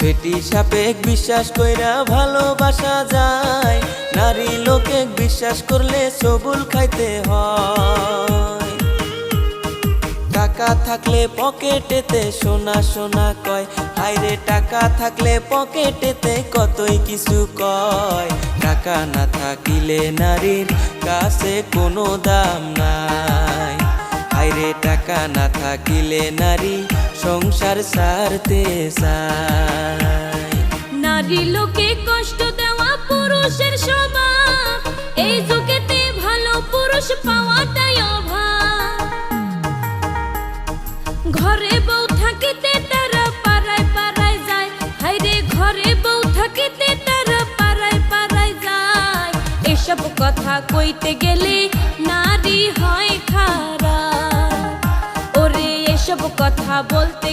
পেটি সাপেক বিশ্বাস কইরা ভালোবাসা যায়, নারী লোকে বিশ্বাস করলে সবুল খাইতে হয়। টাকা থাকলে পকেটেতে সোনা সোনা কয়, হায়রে টাকা থাকলে পকেটেতে কতই কিছু কয়। টাকা না থাকিলে নারীর কাছে কোনো দাম নাই, হায়রে টাকা না থাকিলে নারী সংসার ছাড়তে চায়। নারী লোকে কষ্ট দেওয়া পুরুষের স্বভাব, এই যুগেতে ভালো পুরুষ পাওয়াটাই অভাব। ঘরে বউ থাকিতে তারা পাড়ায় পাড়ায় যায়, হায়রে ঘরে বউ থাকিতে তারা পাড়ায় পাড়ায় যায়। এসব কথা কইতে গেলে নারী হয় খারাপ, ওরে এসব কথা বলতে